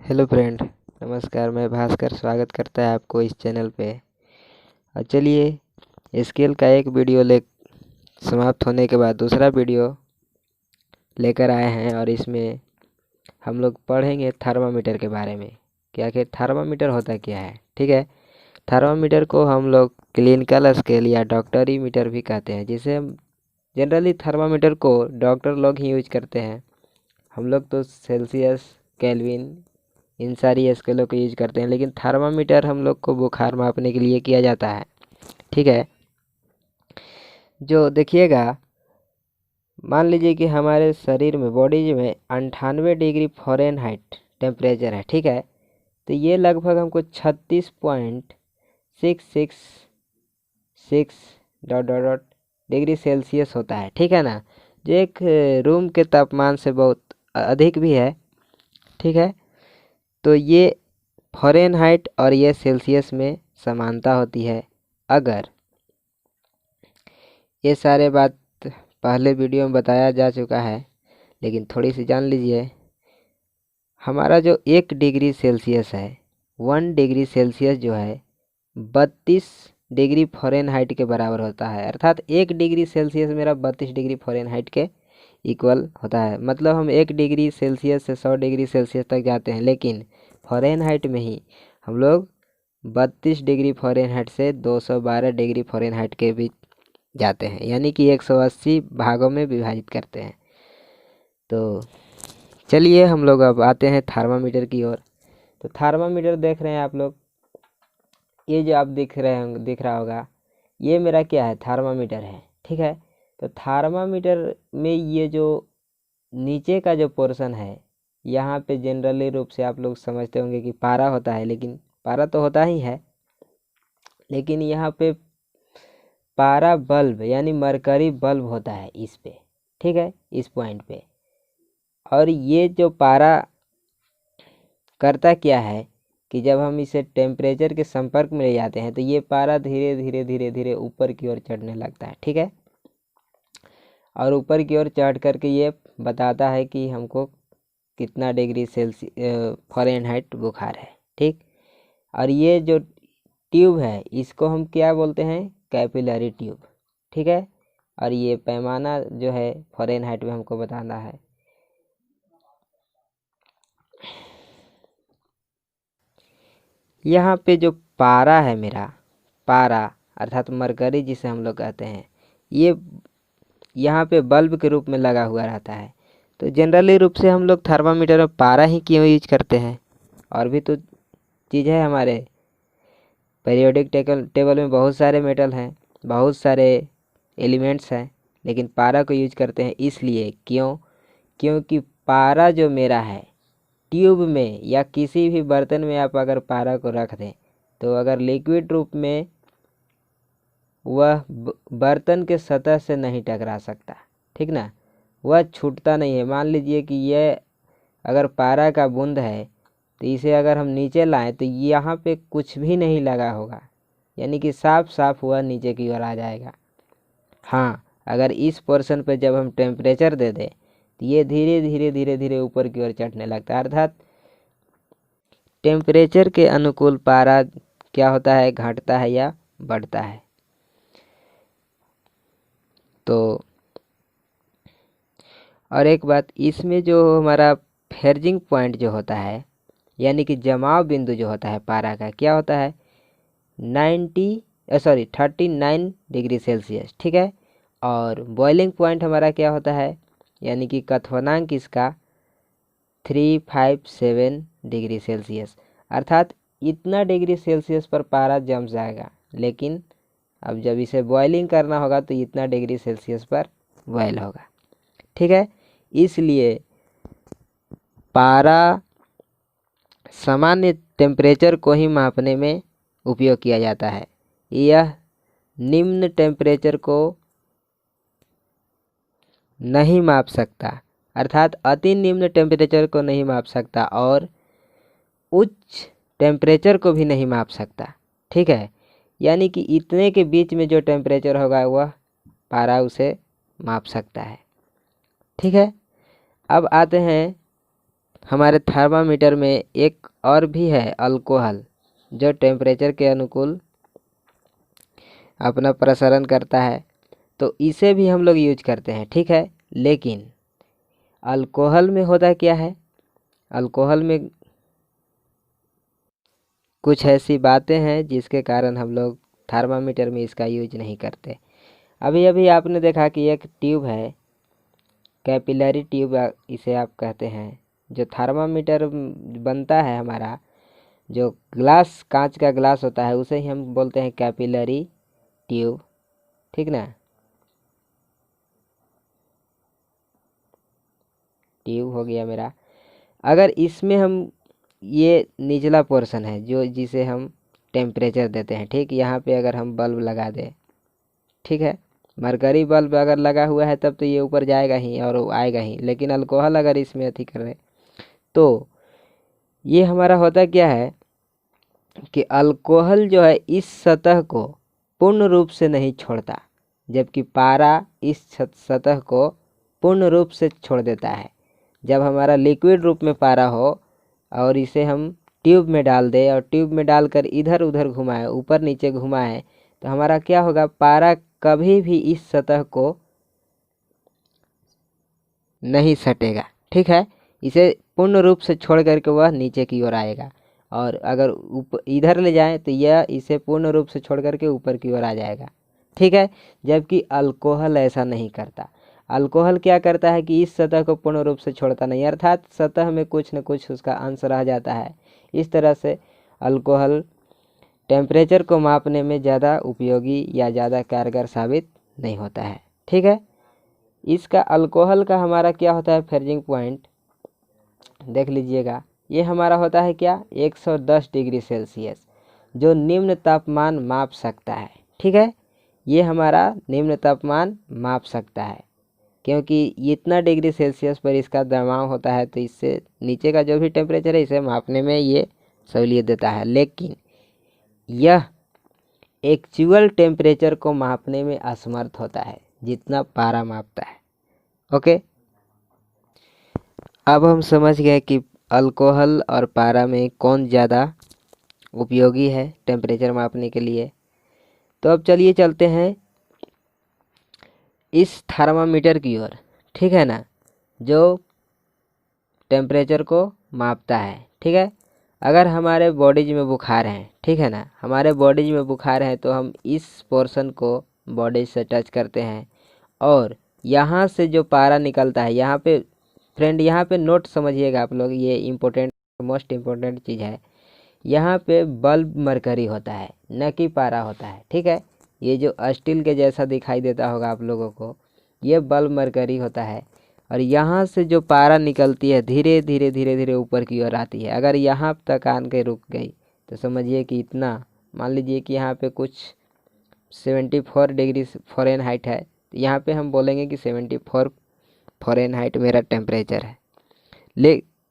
Hello friend, नमस्कार। मैं भास्कर स्वागत करता है आपको इस चैनल पे। और चलिए स्केल का एक वीडियो ले समाप्त होने के बाद दूसरा वीडियो लेकर आए हैं और इसमें हम लोग पढ़ेंगे थर्मामीटर के बारे में कि आखिर थर्मामीटर होता क्या है। ठीक है, थर्मामीटर को हम लोग क्लिनिकल स्केल या डॉक्टरी मीटर भी कहते हैं, जिसे हम जनरली थर्मामीटर को डॉक्टर लोग ही यूज करते हैं। हम लोग तो सेल्सियस, केल्विन, इन सारी स्केलों को यूज करते हैं, लेकिन थर्मामीटर हम लोग को बुखार मापने के लिए किया जाता है। ठीक है, जो देखिएगा, मान लीजिए कि हमारे शरीर में, बॉडी में 98 डिग्री फ़ारेनहाइट टेम्परेचर है। ठीक है, तो ये लगभग हमको 36.666 dot dot dot degree Celsius होता है। ठीक है ना, जो एक रूम के तापमान से बहुत अधिक भी है। ठीक है, तो ये फ़ारेनहाइट और ये सेल्सियस में समानता होती है। अगर ये सारे बात पहले वीडियो में बताया जा चुका है, लेकिन थोड़ी सी जान लीजिए। हमारा जो 1 डिग्री सेल्सियस है, 1 डिग्री सेल्सियस जो है 32 डिग्री फ़ारेनहाइट के बराबर होता है। अर्थात 1 डिग्री सेल्सियस मेरा 32 डिग्री फ़ारेनहाइट के इक्वल होता है। मतलब हम 1 डिग्री सेल्सियस से 100 डिग्री सेल्सियस तक जाते हैं, लेकिन फ़ारेनहाइट में ही हम लोग 32 डिग्री फ़ारेनहाइट से 212 डिग्री फ़ारेनहाइट के बीच जाते हैं, यानी कि 180 भागों में विभाजित करते हैं। तो चलिए हम लोग अब आते हैं थर्मामीटर की ओर। तो थर्मामीटर देख रहे हैं आप लोग, ये जो आप दिख रहा होगा, ये मेरा क्या है, थर्मामीटर है। ठीक है, तो थर्मामीटर में ये जो नीचे का जो पोर्शन है, यहाँ पे जनरली रूप से आप लोग समझते होंगे कि पारा होता है, लेकिन पारा तो होता ही है, लेकिन यहाँ पे पारा बल्ब यानी मरकरी बल्ब होता है इस पे। ठीक है, इस पॉइंट पे। और ये जो पारा करता क्या है कि जब हम इसे टेम्परेचर के संपर्क में ले जाते हैं, तो ये पारा धीरे धीरे धीरे धीरे ऊपर की ओर चढ़ने लगता है। ठीक है, और ऊपर की ओर चढ़ करके ये बताता है कि हमको कितना डिग्री सेल्सियस फ़ारेनहाइट बुखार है। ठीक, और ये जो ट्यूब है इसको हम क्या बोलते हैं, कैपिलरी ट्यूब। ठीक है, और ये पैमाना जो है फ़ारेनहाइट में हमको बताना है। यहाँ पे जो पारा है मेरा, पारा अर्थात मरकरी जिसे हम लोग कहते हैं, ये यहाँ पे बल्ब के रूप में लगा हुआ रहता है। तो जनरली रूप से हम लोग थर्मामीटर में पारा ही क्यों यूज करते हैं। और भी तो चीज़ है, हमारे पीरियोडिक टेबल में बहुत सारे मेटल हैं, बहुत सारे एलिमेंट्स हैं, लेकिन पारा को यूज करते हैं इसलिए क्योंकि पारा जो मेरा है, ट्यूब में या किसी भी बर्तन में आप अगर पारा को रख दें, तो अगर लिक्विड रूप में वह बर्तन के सतह से नहीं टकरा सकता। ठीक ना, वह छूटता नहीं है। मान लीजिए कि यह अगर पारा का बूंद है, तो इसे अगर हम नीचे लाएं तो यहाँ पे कुछ भी नहीं लगा होगा, यानी कि साफ साफ वह नीचे की ओर आ जाएगा। हाँ, अगर इस पोर्शन पे जब हम टेम्परेचर दे दें, तो ये धीरे धीरे धीरे धीरे ऊपर की ओर चढ़ने लगता है। अर्थात टेम्परेचर के अनुकूल पारा क्या होता है, घटता है या बढ़ता है। तो और एक बात, इसमें जो हमारा फेर्जिंग पॉइंट जो होता है, यानी कि जमाव बिंदु जो होता है पारा का, क्या होता है, 39 डिग्री सेल्सियस। ठीक है, और बॉइलिंग पॉइंट हमारा क्या होता है, यानी कि क्वथनांक इसका 357 डिग्री सेल्सियस। अर्थात इतना डिग्री सेल्सियस पर पारा जम जाएगा, लेकिन अब जब इसे बॉइलिंग करना होगा तो इतना डिग्री सेल्सियस पर बॉयल होगा। ठीक है, इसलिए पारा सामान्य टेम्परेचर को ही मापने में उपयोग किया जाता है। यह निम्न टेम्परेचर को नहीं माप सकता, अर्थात अति निम्न टेम्परेचर को नहीं माप सकता और उच्च टेम्परेचर को भी नहीं माप सकता। ठीक है, यानी कि इतने के बीच में जो टेम्परेचर होगा वह पारा उसे माप सकता है। ठीक है, अब आते हैं हमारे थर्मामीटर में एक और भी है अल्कोहल, जो टेम्परेचर के अनुकूल अपना प्रसारण करता है, तो इसे भी हम लोग यूज करते हैं, ठीक है। लेकिन अल्कोहल में होता क्या है, अल्कोहल में कुछ ऐसी बातें हैं जिसके कारण हम लोग थर्मामीटर में इसका यूज नहीं करते। अभी अभी आपने देखा कि एक ट्यूब है, कैपिलरी ट्यूब इसे आप कहते हैं, जो थर्मामीटर बनता है हमारा, जो ग्लास, कांच का ग्लास होता है, उसे ही हम बोलते हैं कैपिलरी ट्यूब, ठीक ना। ट्यूब हो गया मेरा। अगर इसमें हम, ये निचला पोर्शन है जो जिसे हम टेम्परेचर देते हैं, ठीक। यहाँ पे अगर हम बल्ब लगा दें, ठीक है, मरकरी बल्ब अगर लगा हुआ है तब तो ये ऊपर जाएगा ही और आएगा ही, लेकिन अल्कोहल अगर इसमें अति कर रहे तो ये हमारा होता क्या है कि अल्कोहल जो है इस सतह को पूर्ण रूप से नहीं छोड़ता, जबकि पारा इस सतह को पूर्ण रूप से छोड़ देता है। जब हमारा लिक्विड रूप में पारा हो और इसे हम ट्यूब में डाल दें और ट्यूब में डालकर इधर उधर घुमाएं, ऊपर नीचे घुमाएं, तो हमारा क्या होगा, पारा कभी भी इस सतह को नहीं सटेगा, ठीक है। इसे पूर्ण रूप से छोड़ करके वह नीचे की ओर आएगा, और अगर ऊपर इधर ले जाएं तो यह इसे पूर्ण रूप से छोड़ करके ऊपर की ओर आ जाएगा, ठीक है। जबकि अल्कोहल ऐसा नहीं करता। अल्कोहल क्या करता है कि इस सतह को पूर्ण रूप से छोड़ता नहीं, अर्थात सतह में कुछ न कुछ उसका अंश रह जाता है। इस तरह से अल्कोहल टेम्परेचर को मापने में ज़्यादा उपयोगी या ज़्यादा कारगर साबित नहीं होता है, ठीक है। इसका अल्कोहल का हमारा क्या होता है, फ्रीजिंग पॉइंट देख लीजिएगा। ये हमारा होता है क्या, 110 डिग्री सेल्सियस, जो निम्न तापमान माप सकता है, ठीक है। ये हमारा निम्न तापमान माप सकता है, क्योंकि इतना डिग्री सेल्सियस पर इसका द्रव्यमान होता है, तो इससे नीचे का जो भी टेम्परेचर है इसे मापने में ये सहूलियत देता है। लेकिन यह एक्चुअल टेम्परेचर को मापने में असमर्थ होता है, जितना पारा मापता है, ओके। अब हम समझ गए कि अल्कोहल और पारा में कौन ज़्यादा उपयोगी है टेम्परेचर मापने के लिए। तो अब चलिए चलते हैं इस थर्मामीटर की ओर, ठीक है ना, जो टेम्परेचर को मापता है, ठीक है। अगर हमारे बॉडीज में बुखार है, ठीक है ना, हमारे बॉडीज में बुखार है, तो हम इस पोर्शन को बॉडी से टच करते हैं और यहाँ से जो पारा निकलता है, यहाँ पे फ्रेंड, यहाँ पे नोट समझिएगा आप लोग, ये इम्पोर्टेंट, मोस्ट इम्पोर्टेंट चीज़ है। यहाँ पे बल्ब मरकरी होता है, न कि पारा होता है, ठीक है। ये जो स्टील के जैसा दिखाई देता होगा आप लोगों को, ये बल्ब मरकरी होता है। और यहाँ से जो पारा निकलती है धीरे धीरे धीरे धीरे ऊपर की ओर आती है। अगर यहाँ तक आन के रुक गई तो समझिए कि इतना, मान लीजिए कि यहाँ पे कुछ 74 डिग्री फ़ारेनहाइट है, तो यहाँ पे हम बोलेंगे कि 74 फ़ारेनहाइट मेरा टेम्परेचर है।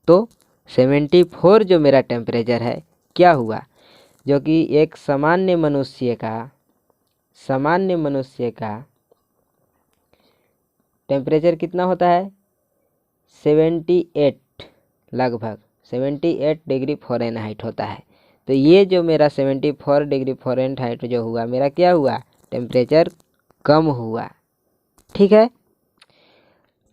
तो 74 जो मेरा टेम्परेचर है क्या हुआ, जो कि एक सामान्य मनुष्य का टेम्परेचर कितना होता है, 78, लगभग 78 डिग्री फ़ारेनहाइट होता है। तो ये जो मेरा 74 डिग्री फ़ारेनहाइट जो हुआ, मेरा क्या हुआ, टेम्परेचर कम हुआ, ठीक है।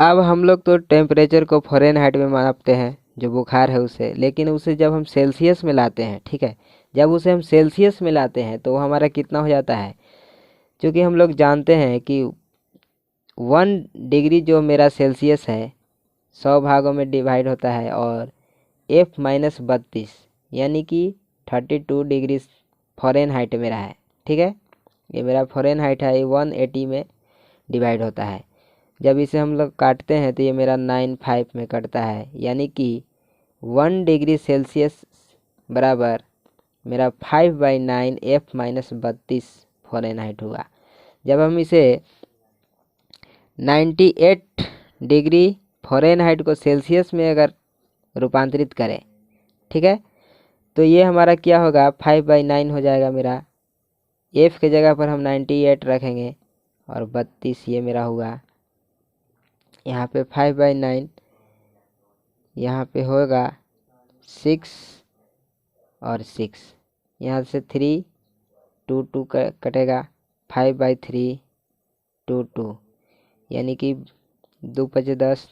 अब हम लोग तो टेम्परेचर को फ़ारेनहाइट में मापते हैं जो बुखार है उसे, लेकिन उसे जब हम सेल्सियस में लाते हैं, ठीक है, जब उसे हम सेल्सियस में लाते हैं तो हमारा कितना हो जाता है, क्योंकि हम लोग जानते हैं कि 1 डिग्री जो मेरा सेल्सियस है 100 भागों में डिवाइड होता है, और F-32 यानी कि 32 डिग्री फ़ारेनहाइट मेरा है, ठीक है। ये मेरा फ़ारेनहाइट है, 180 में डिवाइड होता है। जब इसे हम लोग काटते हैं तो ये मेरा 95 में कटता है, यानी कि 1 डिग्री सेल्सियस बराबर मेरा 5/9 F-32 फ़ारेनहाइट हुआ। जब हम इसे 98 डिग्री फ़ारेनहाइट को सेल्सियस में अगर रूपांतरित करें, ठीक है, तो ये हमारा क्या होगा, 5/9 हो जाएगा मेरा। F के जगह पर हम 98 रखेंगे और 32 ये मेरा हुआ। यहाँ पे 5/9 यहाँ पे होगा 6 और 6, यहाँ से 3 2 2 कटेगा, 5/3 2 2, यानी कि 2 5 10,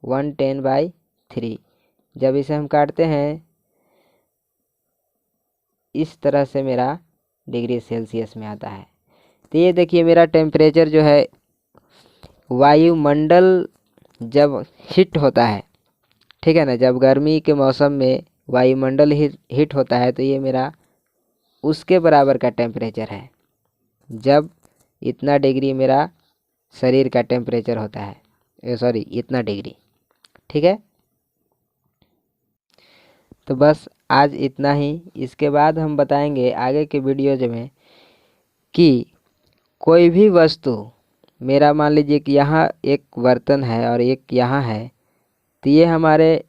110/3। जब इसे हम काटते हैं इस तरह से मेरा डिग्री सेल्सियस में आता है। तो ये देखिए मेरा टेम्परेचर जो है वायुमंडल जब हीट होता है, ठीक है ना, जब गर्मी के मौसम में वायुमंडल हीट होता है तो ये मेरा उसके बराबर का टेम्परेचर है, जब इतना डिग्री मेरा शरीर का टेम्परेचर होता है, सॉरी इतना डिग्री। ठीक है, तो बस आज इतना ही। इसके बाद हम बताएंगे आगे के वीडियोज में कि कोई भी वस्तु, मेरा मान लीजिए कि यहाँ एक बर्तन है और एक यहाँ है, तो ये हमारे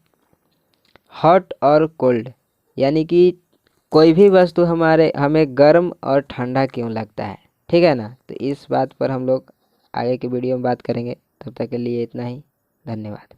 हॉट और कोल्ड, यानी कि कोई भी वस्तु हमें गर्म और ठंडा क्यों लगता है, ठीक है ना। तो इस बात पर हम लोग आगे के वीडियो में बात करेंगे। तब तक के लिए इतना ही, धन्यवाद।